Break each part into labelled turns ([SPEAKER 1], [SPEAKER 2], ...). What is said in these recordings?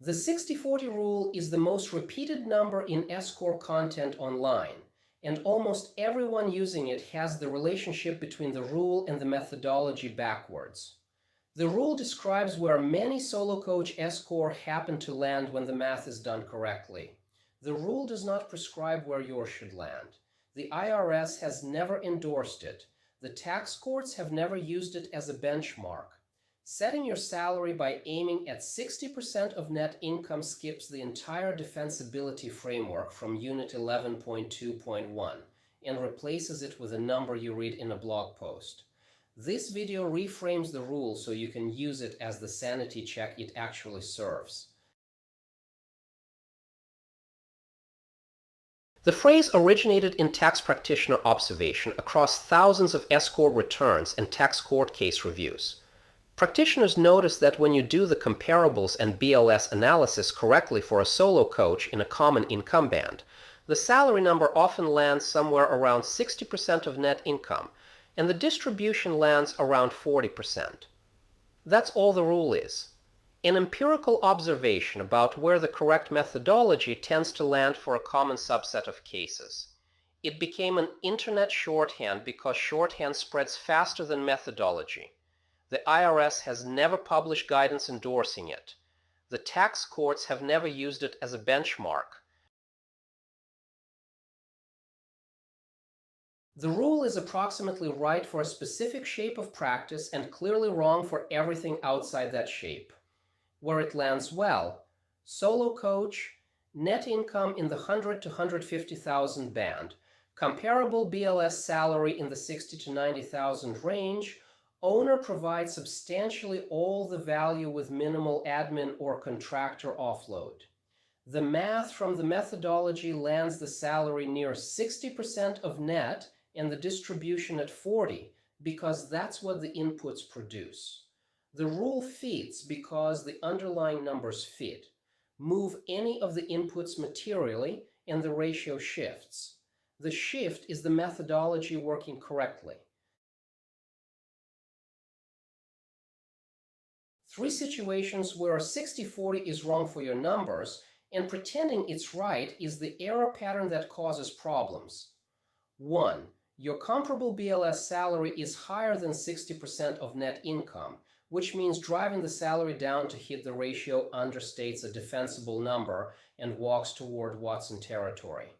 [SPEAKER 1] The 60/40 rule is the most repeated number in S-corp content online, and almost everyone using it has the relationship between the rule and the methodology backwards. The rule describes where many solo coach S-corp happen to land when the math is done correctly. The rule does not prescribe where yours should land. The IRS has never endorsed it. The tax courts have never used it as a benchmark. Setting your salary by aiming at 60% of net income skips the entire defensibility framework from Unit 11.2.1 and replaces it with a number you read in a blog post. This video reframes the rule so you can use it as the sanity check it actually serves. The phrase originated in tax practitioner observation across thousands of S-corp returns and tax court case reviews. Practitioners notice that when you do the comparables and BLS analysis correctly for a solo coach in a common income band, the salary number often lands somewhere around 60% of net income, and the distribution lands around 40%. That's all the rule is. An empirical observation about where the correct methodology tends to land for a common subset of cases. It became an internet shorthand because shorthand spreads faster than methodology. The IRS has never published guidance endorsing it. The tax courts have never used it as a benchmark. The rule is approximately right for a specific shape of practice and clearly wrong for everything outside that shape. Where it lands well: solo coach, net income in the 100 to 150,000 band, comparable BLS salary in the 60 to 90,000 range, owner provides substantially all the value with minimal admin or contractor offload. The math from the methodology lands the salary near 60% of net and the distribution at 40 because that's what the inputs produce. The rule fits because the underlying numbers fit. Move any of the inputs materially and the ratio shifts. The shift is the methodology working correctly. Three situations where 60/40 is wrong for your numbers and pretending it's right is the error pattern that causes problems. 1. Your comparable BLS salary is higher than 60% of net income, which means driving the salary down to hit the ratio understates a defensible number and walks toward Watson territory.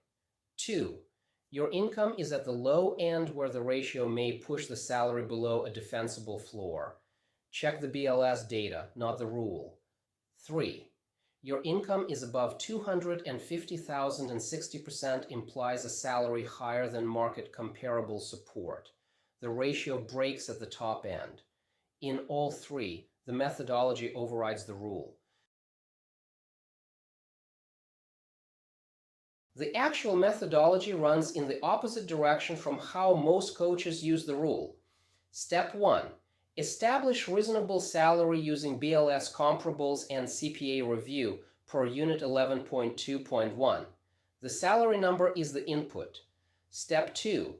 [SPEAKER 1] 2. Your income is at the low end where the ratio may push the salary below a defensible floor. Check the BLS data, not the rule. 3. Your income is above $250,000 and 60% implies a salary higher than market comparable support. The ratio breaks at the top end. In all three, the methodology overrides the rule. The actual methodology runs in the opposite direction from how most coaches use the rule. Step 1. Establish reasonable salary using BLS comparables and CPA review per Unit 11.2.1. The salary number is the input. Step 2.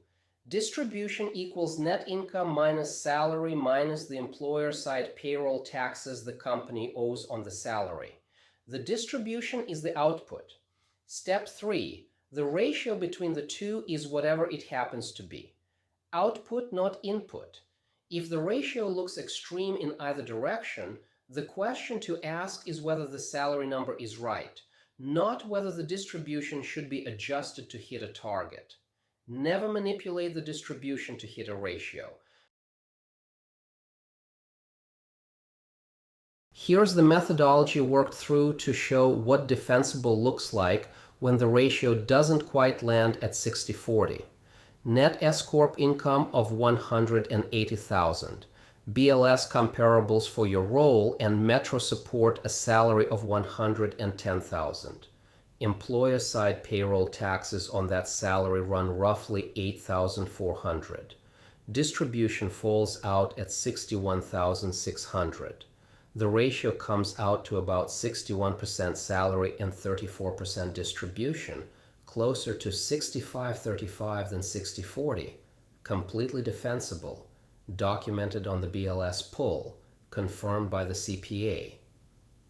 [SPEAKER 1] Distribution equals net income minus salary minus the employer side payroll taxes the company owes on the salary. The distribution is the output. Step 3. The ratio between the two is whatever it happens to be. Output, not input. If the ratio looks extreme in either direction, the question to ask is whether the salary number is right, not whether the distribution should be adjusted to hit a target. Never manipulate the distribution to hit a ratio. Here's the methodology worked through to show what defensible looks like when the ratio doesn't quite land at 60/40. Net S-corp income of $180,000. BLS comparables for your role and Metro support a salary of $110,000. Employer side payroll taxes on that salary run roughly $8,400. Distribution falls out at $61,600. The ratio comes out to about 61% salary and 34% distribution, closer to 65/35 than 60/40. Completely defensible. Documented on the BLS poll, confirmed by the CPA.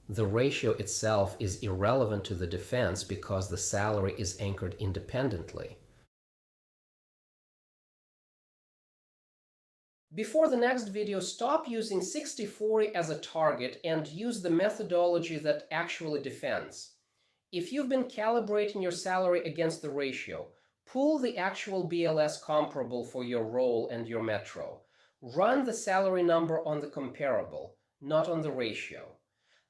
[SPEAKER 1] The ratio itself is irrelevant to the defense because the salary is anchored independently. Before the next video, stop using 60/40 as a target and use the methodology that actually defends. If you've been calibrating your salary against the ratio, pull the actual BLS comparable for your role and your metro. Run the salary number on the comparable, not on the ratio.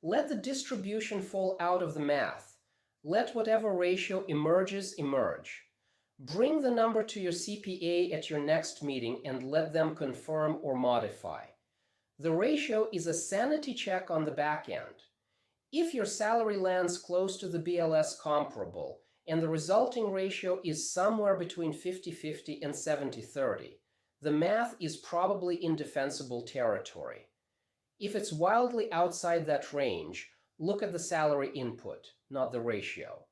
[SPEAKER 1] Let the distribution fall out of the math. Let whatever ratio emerges emerge. Bring the number to your CPA at your next meeting and let them confirm or modify. The ratio is a sanity check on the back end. If your salary lands close to the BLS comparable and the resulting ratio is somewhere between 50/50 and 70/30, the math is probably in defensible territory. If it's wildly outside that range, look at the salary input, not the ratio.